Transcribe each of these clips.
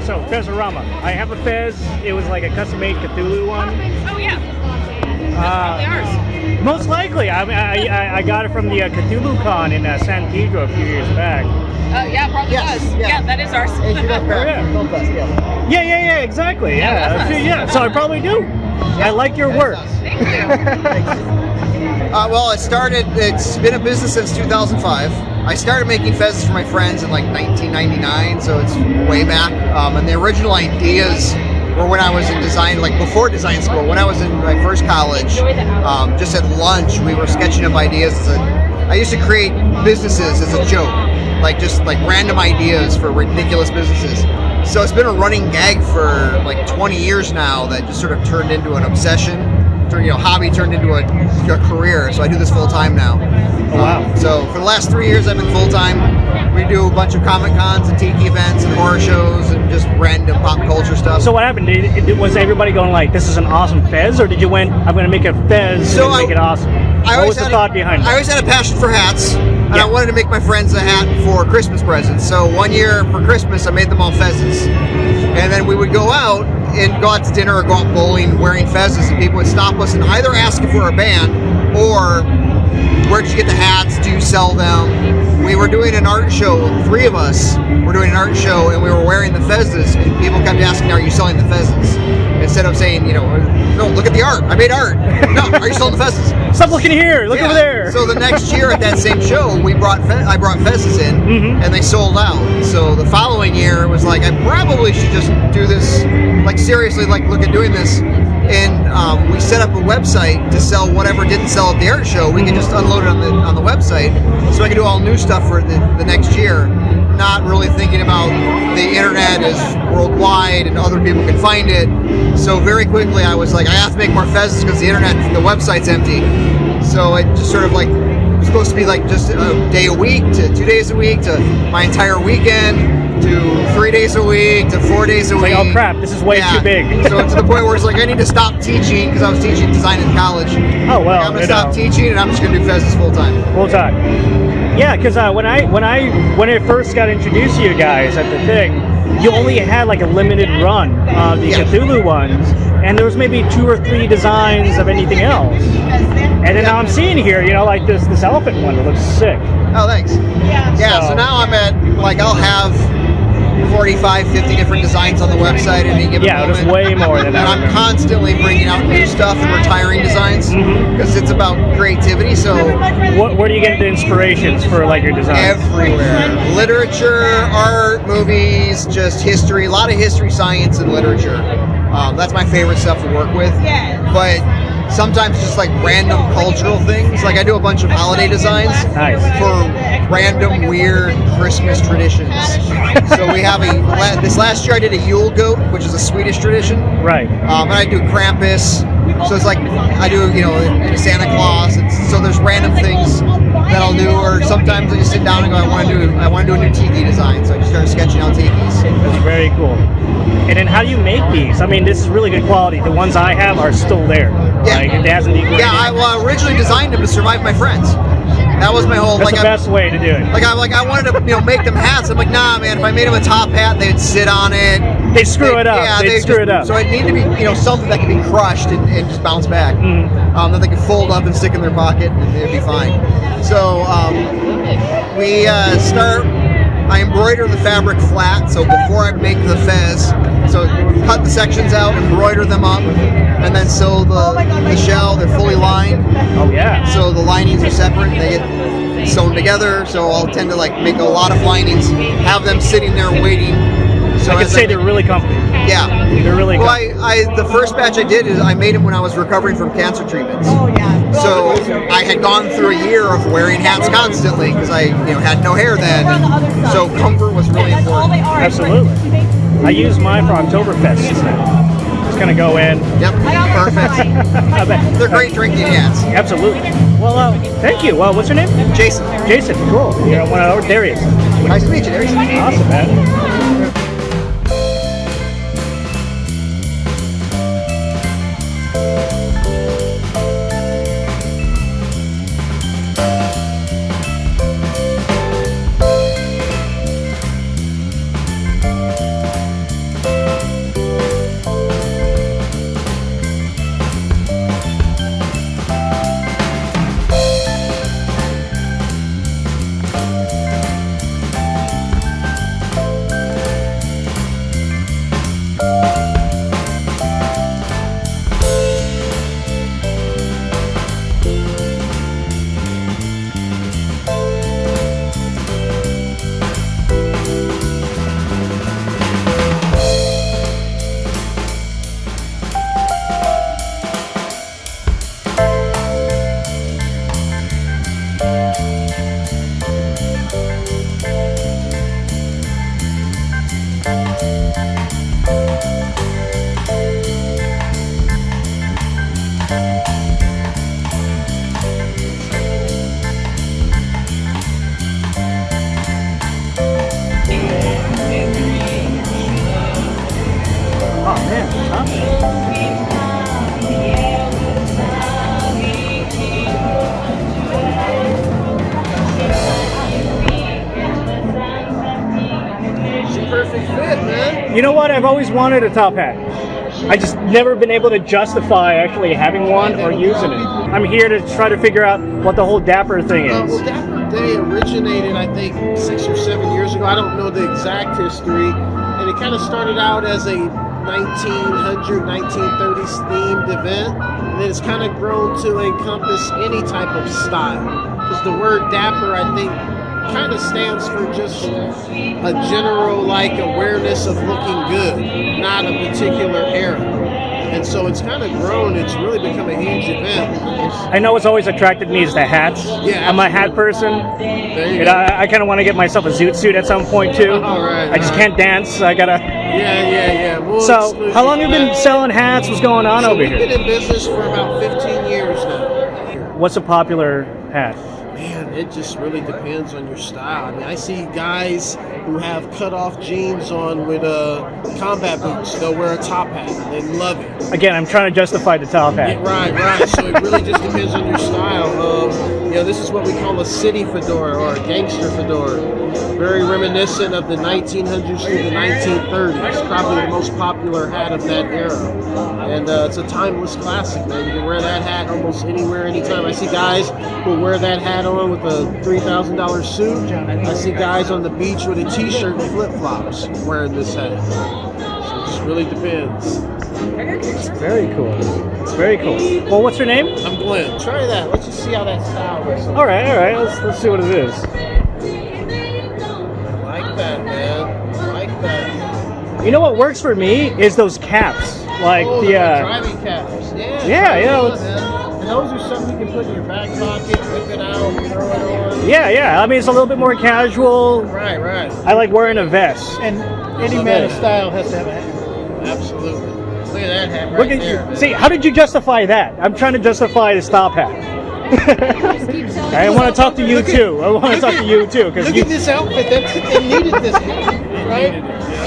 So, Fez-O-Rama. I have a Fez. It was like a custom-made Cthulhu one. Oh yeah. That's probably ours. Most likely. I got it from the Cthulhu Con in San Pedro a few years back. Yeah, probably was. Yeah, that is ours. Yeah, exactly. Yeah. So I probably do. I like your work. Thank you. Well, it's been a business since 2005. I started making fezzes for my friends in like 1999, so it's way back. And the original ideas were when I was in design, like before design school, when I was in my first college. Just at lunch, we were sketching up ideas. I used to create businesses as a joke, just random ideas for ridiculous businesses. So it's been a running gag for like 20 years now that just sort of turned into an obsession. Hobby turned into a career, so I do this full time now. Oh, wow. So for the last 3 years, I've been full time. We do a bunch of Comic Cons and tiki events and horror shows and just random pop culture stuff. So what happened? Was everybody going like, "This is an awesome Fez," or did you went, "I'm going to make a Fez and make it awesome"? What was the thought behind it? I always had a passion for hats, and I wanted to make my friends a hat for Christmas presents. So one year for Christmas, I made them all fezzes, and then we would go out to dinner or go out bowling wearing fezzes, and people would stop us and either ask if we're a band or, "Where'd you get the hats? Do you sell them?" We were doing an art show, 3 of us were doing an art show, and we were wearing the fezzes, and people kept asking, "Are you selling the fezzes?" Instead of saying, "No, look at the art. I made art." "No, are you selling the fezzes?" Stop looking here. Look over there. So the next year at that same show, I brought fezzes in, and they sold out. So the following year, it was like, I probably should just do this, seriously, look at doing this. And we set up a website to sell whatever didn't sell at the art show. We could just unload it on the website, so I could do all new stuff for the next year. Not really thinking about the internet is worldwide and other people can find it. So very quickly I was like, I have to make more fezzes because the website's empty. So it just sort of it was supposed to be just a day a week to 2 days a week to my entire weekend to 3 days a week to 4 days a week. Oh crap, this is way too big. So to the point where it's I need to stop teaching because I was teaching design in college. Oh well. I'm gonna stop teaching and I'm just gonna do fezzes full time. Full time. Yeah, because when I first got introduced to you guys at the thing, you only had a limited run of the Cthulhu ones, and there was maybe 2 or 3 designs of anything else. And then now I'm seeing here, this elephant one that looks sick. Oh, thanks. Yeah. So now I'm at I'll have 45, 50 different designs on the website at any given moment. There's way more than that. And I'm constantly bringing out new stuff and retiring designs because it's about creativity. So where do you get the inspirations for your designs? Everywhere. Literature, art, movies, just history. A lot of history, science, and literature. That's my favorite stuff to work with. But sometimes just random cultural things. I do a bunch of holiday designs for random weird Christmas traditions. So we have this last year I did a Yule goat, which is a Swedish tradition. Right. And I do Krampus. So it's I do, Santa Claus. So there's random things that I'll do, or sometimes I just sit down and go, I want to do a new tiki design. So I just start sketching out tikis. That's very cool. And then how do you make these? I mean, this is really good quality. The ones I have are still there. Yeah. It hasn't degraded. Yeah, I originally designed them to survive my friends. That was my whole. That's the best way to do it. I wanted to make them hats. I'm nah, man. If I made them a top hat, they'd sit on it. They'd screw it up. Yeah, they'd screw it up. So it needed to be something that could be crushed and just bounce back. That they could fold up and stick in their pocket and it'd be fine. So we start. I embroider the fabric flat, so before I make the fez, so cut the sections out, embroider them up, and then sew the shell. They're fully lined. Oh yeah. So the linings are separate. They get sewn together. So I'll tend to make a lot of linings, have them sitting there waiting, So I can as say they're really comfy. Yeah. They're really Well, comfy. the first batch I did is I made them when I was recovering from cancer treatments. Oh yeah. So I had gone through a year of wearing hats constantly because I had no hair then. And so comfort was really important. Absolutely. I use mine for Oktoberfest now. Just gonna go in. Yep, perfect. I bet. They're great drinking hats. Absolutely. Well, thank you. What's your name? Jason. Jason. Cool. You're one of our Darius. Nice to meet you, Darius. Awesome, man. Oh man, huh? It's a perfect fit, man. You know what? I've always wanted a top hat. I just never been able to justify actually having one or using it. I'm here to try to figure out what the whole Dapper thing is. Well, Dapper Day originated, I think, 6 or 7 years ago. I don't know the exact history. And it kind of started out as a 1930s themed event. And then it's kind of grown to encompass any type of style. Because the word Dapper, I think, kind of stands for just a general awareness of looking good, not a particular era. And so it's kind of grown. It's really become a huge event. I know what's always attracted me is the hats. Yeah, I'm a hat person. There you And go. I kind of want to get myself a zoot suit at some point too. All right, I just all can't dance. I gotta. Yeah. We'll So, exclude how long you have you from been that. selling hats? What's going on So over we've been here? in business for about 15 years now. What's a popular hat? Man, it just really depends on your style. I mean, I see guys who have cut-off jeans on with combat boots. They'll wear a top hat. They love it. Again, I'm trying to justify the top hat. Yeah, right. So it really just depends on your style. This is what we call a city fedora or a gangster fedora. Very reminiscent of the 1900s through the 1930s. Probably the most popular hat of that era. And it's a timeless classic, man. You can wear that hat almost anywhere, anytime. I see guys who wear that hat on with a $3,000 suit. I see guys on the beach with a t-shirt and flip-flops wearing this hat. So it just really depends. It's very cool. It's very cool. Well, what's your name? I'm Glenn. Try that. Let's just see how that style looks. All right. Let's see what it is. Like that, man. Like that. You know what works for me is those caps, like Oh, the. driving caps. Yeah. Yeah. And those are something you can put in your back pocket, whip it out, throw it on. Yeah. I mean, it's a little bit more casual. Right. I like wearing a vest. And any man of style has to have a hat. Absolutely. Look at that hat right Look at there. you. See, how did you justify that? I'm trying to justify the stop hat. I want to talk to you too. Look at this outfit. It needed this, right?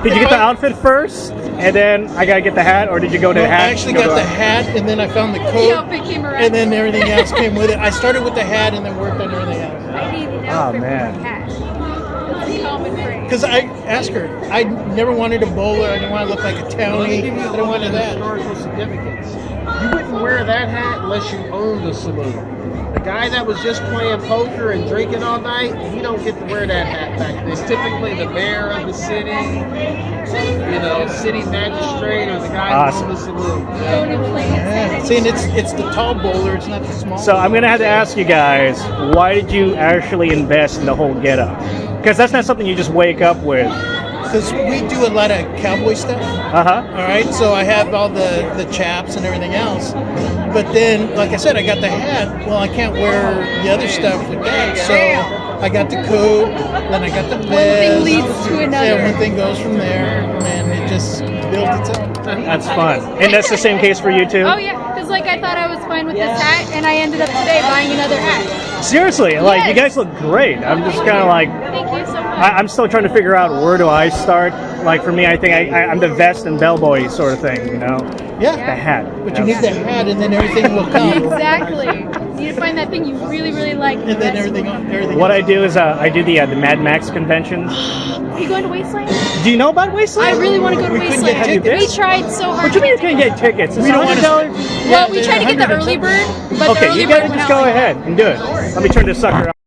Did you get the outfit first, and then I gotta get the hat, or did you go to No, the hat? I actually got the hat, and then I found the coat, outfit came around. and then everything else came with it. I started with the hat, and then worked on everything else. I need an Oh, outfit man. for a cat. It's a common phrase. Because I asked her, I never wanted a bowler. I didn't want to look like a Let me townie. give you I a didn't want little that. historical significance. You wouldn't wear that hat unless you owned a saloon. The guy that was just playing poker and drinking all night, he don't get to wear that hat back then. Typically the mayor of the city, city magistrate, or the guy Awesome. who owns the saloon. Going and playing Yeah. See, and it's the tall bowler. It's not the small. So I'm gonna have to ask you guys, why did you actually invest in the whole getup? Because that's not something you just wake up with. because we do a lot of cowboy stuff. Uh-huh. All right, so I have all the chaps and everything else. But then, like I said, I got the hat. Well, I can't wear the other stuff with that. So I got the coat, then I got the vest. One thing leads to another. Yeah, one thing goes from there, and it just builds itself. That's fun. And that's the same case for you too? Oh yeah, because like I thought I was fine with this hat, and I ended up today buying another hat. Seriously, like you Yes. guys look great. I'm just kind of like, Thank you so much. I'm still trying to figure out where do I start. Like for me, I think I'm the vest and bellboy sort of thing, you know? Yeah. The hat. But you need that hat, and then everything will come. Exactly. You need to find that thing you really, really like. And then everything What I else. do is I do the Mad Max conventions. Are you going to Wasteland? Do you know about Wasteland? I really want to go to We couldn't Wasteland. get tickets. We tried so hard. What do you mean you can't get tickets? It's We don't wanna- $100. Well, we tried to get the early bird, but the Okay, early you bird gotta went just out go like- ahead and do it. Let me turn this sucker off.